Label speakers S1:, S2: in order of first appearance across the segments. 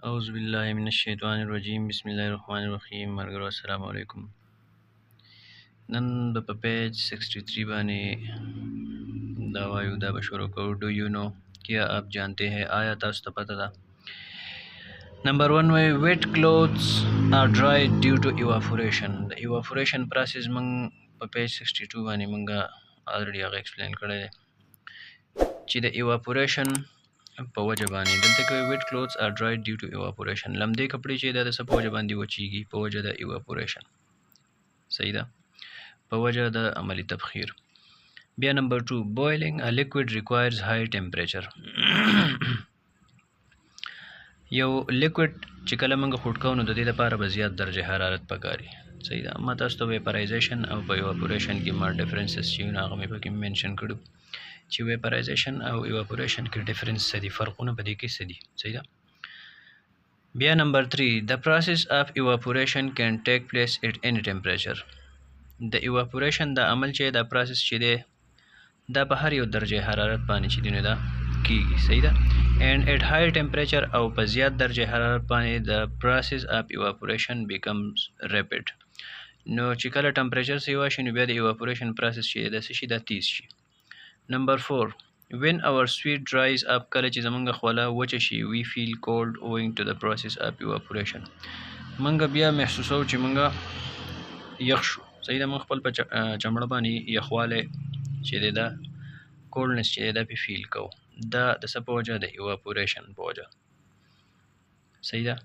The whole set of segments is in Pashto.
S1: اعوذ بالله من الشیطان الرجیم بسم الله الرحمن الرحیم مرګرو السلام علیکم. نن په پیج 63 باندې دا وایو دا به شروع کوو. ډو یو نو کیا آپ جانتے ہیں، آیا تاسو ته پته ده؟ نمبر 1 وای ویټ کلوثs are dry due to evaporation. د evaporation process موږ په پیج 62 باندې موږ already هغه explain کړی دی چې د evaporation په وجه باندې دلته کوي wet clothes are dried due to evaporation. لمدې کپړې چې دا د څه په وجه باندې وچیږي؟ په وجه د evaporation. صحیح ده، په وجه د عملی تبخیر. بیا نمبر 2 boiling a liquid requires high temperature. یو لیکوډ چې کله موږ خټ کوو نو د دې لپاره به زیات درجه حرارت پکاري. صحیح ده، ما تاسو ته ویپرایزیشن او په evaporation کې ما ډیفرنسز چې هغه مې پکې منشن کړو چې ویپرایزیشن او ایواپوریشن کې ډیفرنس څه دي، فرقونه په دې کې څه دي. صحیح ده. بیا نمبر 3 the process of evaporation can take place at any temperature. د ایواپوریشن د عمل چې دا پروسس چې دی دا په هر یو درجه حرارت باندې چې دی نو دا کیږي. صحیح ده. and at higher temperature او په زیات درجه حرارت باندې the process of evaporation becomes rapid. نو چې کله ټمپریچر سیوا شي نو بیا د ایواپوریشن پروسس چې د څه شي دا تیز شي. نمبر 4 when our sweat dries up، کله چې زمونږ خوله وچه شي we feel cold owing to the process of evaporation. مونږ بیا محسوسو چې مونږ یخ شو. صحیح ده، مونږ خپل په چمړه باندې یخواله چې دا کولنس چې دا په فیل کو، دا د څه په وجه د evaporation په وجه. صحیح ده،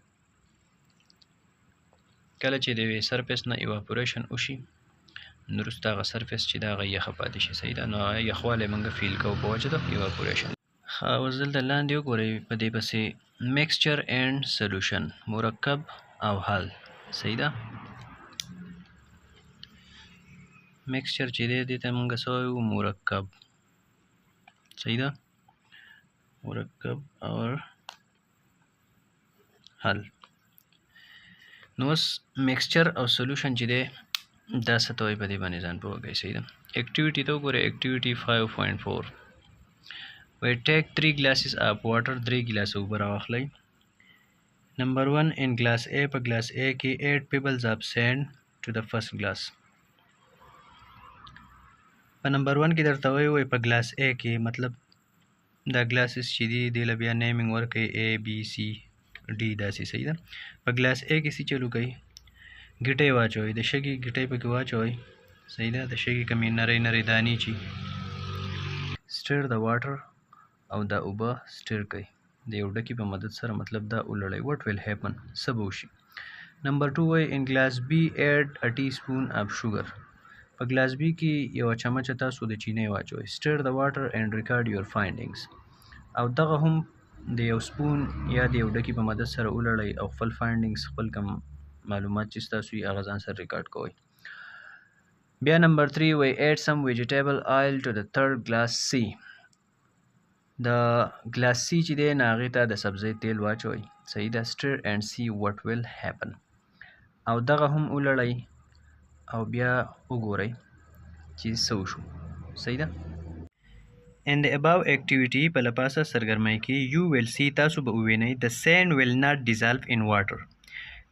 S1: کله چې د سرفیس نه evaporation وشي نورسته هغه سرفیس چې دا هغه یخه پاتې شي. صحیح ده، نو یخوالی موږ فیل کوو په وجه د ایواپوریشن. اوس دلته لاندې وګورئ په دې پسې میکسچر اینډ سولوشن، مرکب او حل. صحیح ده، میکسچر چې دی دې ته موږ څه وایو؟ مرکب. صحیح ده، مرکب او حل. نو اوس میکسچر او سولوشن چې دی دا څه ته وایي په دې باندې ځان پوهوئ. صحیح ده، اکټیویټي ته وګورئ، اکټیویټي 5.4 وایي ټیک 3 glasses of water، 3 ګیلاسه اوبه راواخلئ. نمبر 1 in glass A، په ګلاس A کې 8 pebbles of sand to the first glass. په نمبر 1 کې درته وایي په ګلاس A کې مطلب دا ګلاسز چې دي دې له بیا نیمینګ ورکوي A B C D داسې. صحیح ده، په ګلاس A کې څه چلو کوي؟ ګیټۍ واچوئ، د شګې ګیټۍ پکې واچوئ. صحیح ده، د شګې کمې نری نری دانې چې سټیر د واټر او دا اوبه سټیر کوي د یو ډکي په مدد سره، مطلب دا ولړئ. وټ ویل هیپن، څه به وشي؟ نمبر 2 وایي ان ګلاس B add a teaspoon of sugar، په ګلاس B کې یو چمچه تاسو د چینې واچوئ. سټیر د واټر اینډ ریکارډ یور فایندینګز، او دغه هم د یو سپون یا د یو ډکي په مدد سره ولړئ او خپل فایندینګز، خپل کم معلومات چې ستاسو یې هغه ځان سره ریکارډ کوئ. بیا نمبر 3 وایي add some vegetable oil to the third glass C، د ګلاس C چې دی نه هغې ته د سبزۍ تیل واچوئ. صحیح ده، stir and see what will happen، او دغه هم ولړئ او بیا وګورئ چې څه وشو. صحیح ده. in the above activity، په لپاسه سرګرمۍ کې you will see، تاسو به ووینئ the sand will not dissolve in water،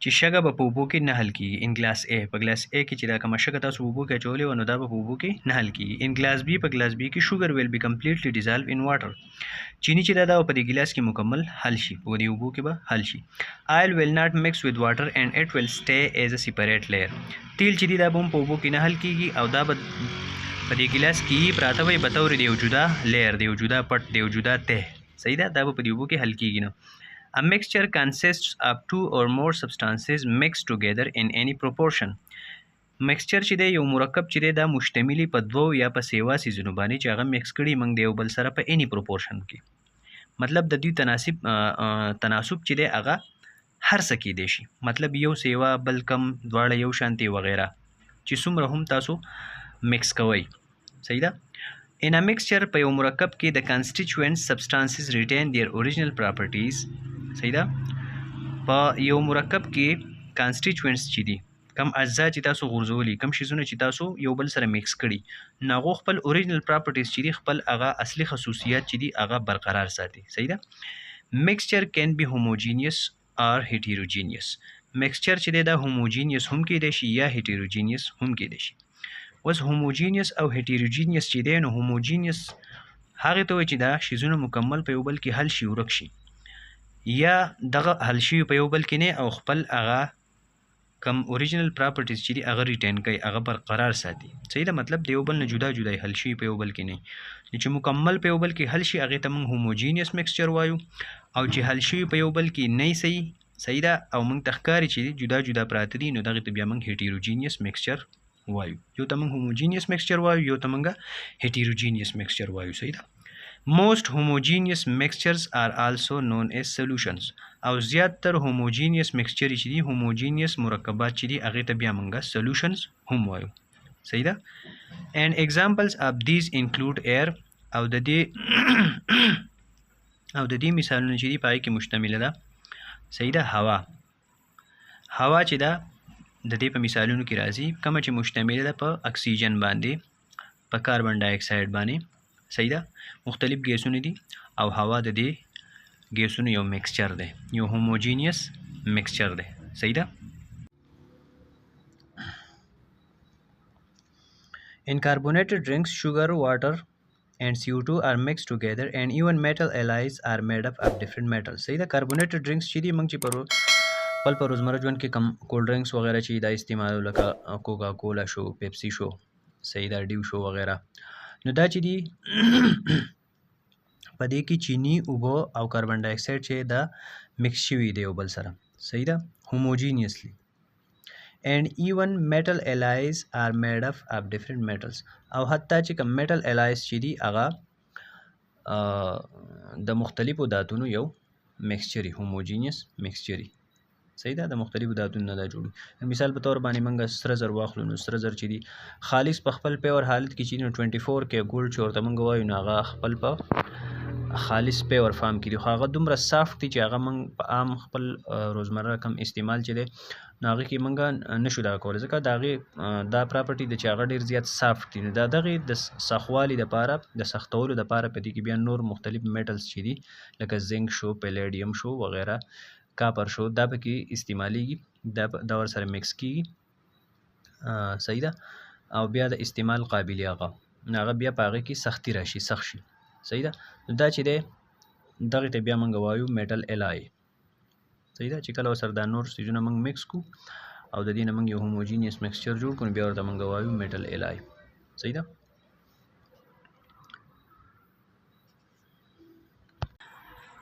S1: چې شګه به په اوبو کې نه حل کېږي. ان ګلاس A، په ګلاس A کې چې دا کومه شګه تاسو اوبو کې اچولې وه نو دا به په اوبو کې نه حل کېږي. ان ګلاس B، په ګلاس B کې sugar will be completely dissolved in water، چینی چې دا په دې ګلاس کې مکمل حل شي، په دې اوبو کې به حل شي. oil will not mix with water and it will stay as a separate layer، تیل چې دی دا به هم په اوبو کې نه حل کېږي او دا به په دې ګلاس کې پراته وي په طور د یو جدا لیر، د یو جدا پټ، د یو جدا ته. صحیح ده، دا به په دې اوبو کې حل کېږي. نو A mixture consists of 2 or more substances mixed together in any proportion. مکسچر چې دی یو مرکب چې دی دا مشتملي په دوو یا په سیوا څیزونو باندې چې هغه مکس کړي موږ د یو بل سره په any proportion کې، مطلب د دوی تناسب چې دی هغه هر څه کېدی شي، مطلب یو سیوا بل کم دواړه یو شانتي وغیره چې څومره هم تاسو مکس کوئ. صحیح ده. in a mixture، په یو مرکب کې د constituent substances retain their original properties. صحیح ده، په یو مرکب کې constituents چې دي کم اجزا چې تاسو غورځولي، کم شیزونه چې تاسو یو بل سره مکس کړي، نو هغو خپل اوریجنل پراپرټیز چې دي، خپل هغه اصلي خصوصیات چې دي هغه برقرار ساتي. صحیح ده. mixture can be homogeneous are heterogeneous. mixture چې دا homogeneous هم کېدای شي یا heterogeneous هم کېدای شي. اوس homogeneous او heterogeneous چې دی نو homogeneous هغه ته وایي چې دا شیزونه مکمل په یو بل کې حل شي ورک شي یا دغه حل شي په یو بل کې نه او خپل هغه کم اوریجنل پراپرټیز چې دی هغه ریټین کوي هغه برقرار ساتي. صحیح ده مطلب د یو بل نه جدا جدا حل شي په یو بل کې نه چې مکمل په یو بل کې حل شي هغه ته موږ homogeneous mixture وایو او چې حل شي په یو بل کې نه صحیح ده او موږ تخکاری چې جدا جدا پراته دي نو دغه ته بیا موږ heterogeneous mixture وایو. یو ته موږ homogeneous mixture وایو یو ته موږ heterogeneous mixture وایو. صحیح ده. Most homogeneous mixtures are also known as solutions او زیاتر homogeneous mixture چې دي homogeneous مرکبات چې دي هغه ته بیا موږ solutions هم وایو. صحیح ده. and examples of these include air او د دې مثالونه چې دي پای کې مشتمل ده. صحیح ده. هوا چې دا د دې په مثالونو کې راځي کوم چې مشتمل ده په اکسیجن باندې په کاربن ډای اکساید باندې. صحیح ده. مختلف ګیسونه دي او هوا د دې ګیسونو یو مکسچر دی یو homogeneous mixture دی. صحیح ده. In carbonated drinks, sugar, water and CO2 are mixed together and even metal alloys are made up of different metals. صحیح ده. carbonated drinks چې دي موږ چې په روزمره ژوند کې کم کولډ ډرینکس وغیرہ چې دا استعمالو لکه کوکا کولا شو پیپسي شو صحیح ده ډیو شو وغیرہ نو دا چې دي په دې کې چینی اوبه او کاربن ډای اکساید چې دا مکس شوي دی یو بل سره. صحیح ده. homogeneously and even metal alloys are made up of different metals او حتی چې کوم metal alloys چې دي هغه د مختلفو داتونو یو مکسچر homogeneous mixture. صحیح ده. د مختلفو داتونو نه دا جوړي. مثال په تور باندې موږ سره زر واخلو نو سره زر چې دي خالص په خپل پیور حالت کې چې نو 24 کې ګولډ چې ورته موږ وایو نو هغه خپل په خالص پیور فارم کې دي خو هغه دومره سافت دي چې هغه موږ په عام خپل روزمره کم استعمال چې دی نو هغه کې موږ نشو دا کولی ځکه د هغې دا پراپرټي ده چې هغه ډېر زیات سافت دي نو د دغې د سخوالي دپاره د سختولو دپاره په دې کې بیا نور مختلف میټلز چې دي لکه زنک شو پیلیډیم شو وغیرہ کاپر شو دا پکې استعمالیږي دا ورسره مکس کېږي. صحیح ده. او بیا د استعمال قابل هغه بیا په هغې کې سختي راشي سخت شي. صحیح ده. دا چې دی دغې ته بیا موږ وایو میټل الای. صحیح ده. چې کله ورسره دا نور څیزونه موږ مکس کړو او د دې نه موږ یو homogeneous mixture جوړ کړو بیا ورته موږ وایو میټل الای. صحیح ده.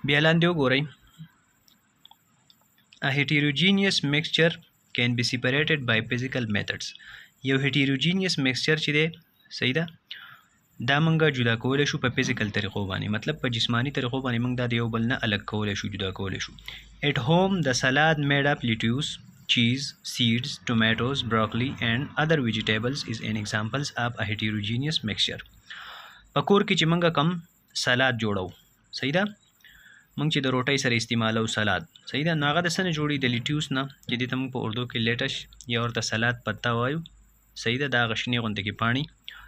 S1: بیا لاندې وګورئ. A heterogeneous mixture can be separated by physical methods. یو heterogeneous mixture چې دی صحیح ده دا موږ جدا کولی شو په فزیکل طریقو باندې مطلب په جسمانی طریقو باندې موږ دا د یو بل نه الګ کولی شو جدا کولی شو. At home the salad made up lettuce, cheese, seeds, tomatoes, broccoli and other vegetables is an examples of a heterogeneous mixture. په کور کې چې موږ کم سلاد جوړو صحیح ده موږ چې د روټۍ سره استعمالو سلاد صحیح ده نو هغه د څه نه جوړي د لیټیوس نه چې دې ته موږ په اردو کې لیټش یا ورته سلاد پتا وایو. صحیح ده. دا هغه شنې غوندې کې پاڼې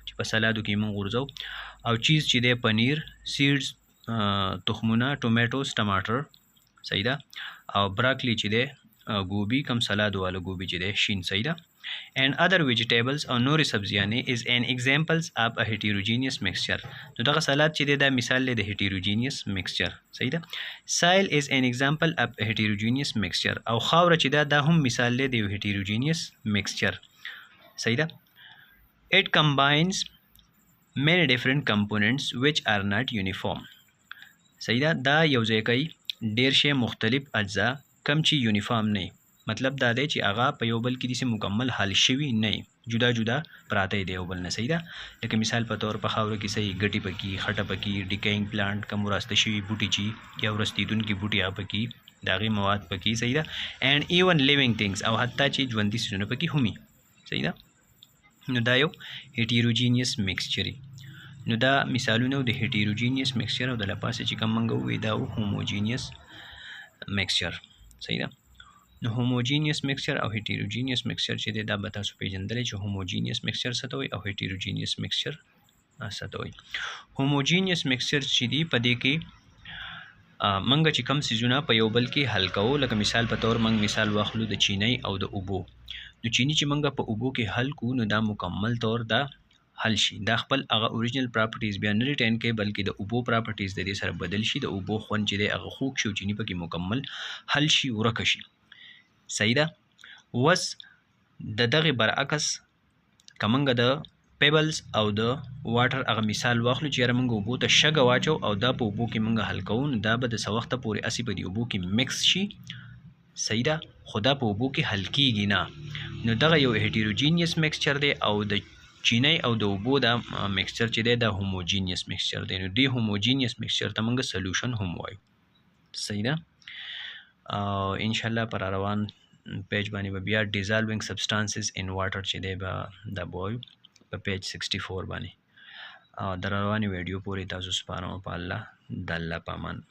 S1: چې په سلادو کې موږ غورځو او چیز چې دی پنیر سیډز تخمونه ټومیټوز ټماټر صحیح ده او براکلی چې دی ګوبي کم سلاد والا ګوبي چې دی شین. صحیح ده. and other vegetables او نورې سبزیانې is an examples of a heterogeneous mixture. نو دغه سلاد چې دی دا مثال دی د heterogeneous mixture. صحیح ده. soil is an example of a heterogeneous mixture او خاوره چې دا هم مثال دی د یو heterogeneous mixture. صحیح ده. it combines many different components which are not uniform. صحیح ده. دا یو ځای کوي ډېر شی مختلف اجزا کم چې یونیفارم نه مطلب دا دی چې هغه په یو بل کې داسې مکمل حل شوي نه جدا جدا پراته دی یو بل نه. صحیح ده. لکه مثال په طور په خاوره کې صحیح ګټې پکې خټه پکې ډیکینګ پلانټ کم وراسته شوي بوټي چې یا ورستېدونکي بوټي هغه پکې د هغې مواد پکې. صحیح ده. and even living things او حتی چې ژوندي څیزونه پکې هم وي. صحیح ده. نو دا یو heterogeneous mixture. نو دا مثالونه د heterogeneous mixture او د لپاسه چې کوم موږ ووایو دا homogeneous mixture. صحیح ده. نو homogeneous mixture او heterogeneous mixture چې دی دا به تاسو پیژندلی چې homogeneous mixture څه ته وایي او heterogeneous mixture څه ته وایي. homogeneous mixture چې دی په دې کې منګه چې کم سيزونه په یو بل کې حل کوو، لکه مثال په تور منګ مثال واخلو د چینی او د اوبو. نو چینی چې منګه په اوبو کې حل کو، نو دا مکمل طور دا حل شي. دا خپل هغه اوریجنل پراپرټیز بیا نه ریټین کوي، بلکې د اوبو پراپرټیز د دې سره بدل شي، د اوبو خوند چې دی هغه خوږ شي او چینی پکې مکمل حل شي، ورکه شي. صحیح ده. وس د دغه برعکس کمنګه د پیبلز او د واټر هغه مثال واخلو چې یاره موږ اوبو ته شګه واچو او دا په اوبو کې موږ حل کوو، نو دا به د څه وخته پورې هسې په دې اوبو کې مکس شي. صحیح ده. خو دا په اوبو کې حل کیږي نه. نو دغه یو هیټیروجینیس میکسچر دی او د چینی او د اوبو دا میکسچر چې دی دا هوموجینیس میکسچر دی. نو دې هوموجینیس میکسچر ته موږ سولوشن هم وایو. صحیح ده. او انشاءالله پر روان پیج باندې به بیا ډیزالوینګ سبسټانسز ان واټر چې دی به دا به وایو په پیج 64 باندې. او در روانې ویډیو پورې تاسو سپارم په الله د الله په امان.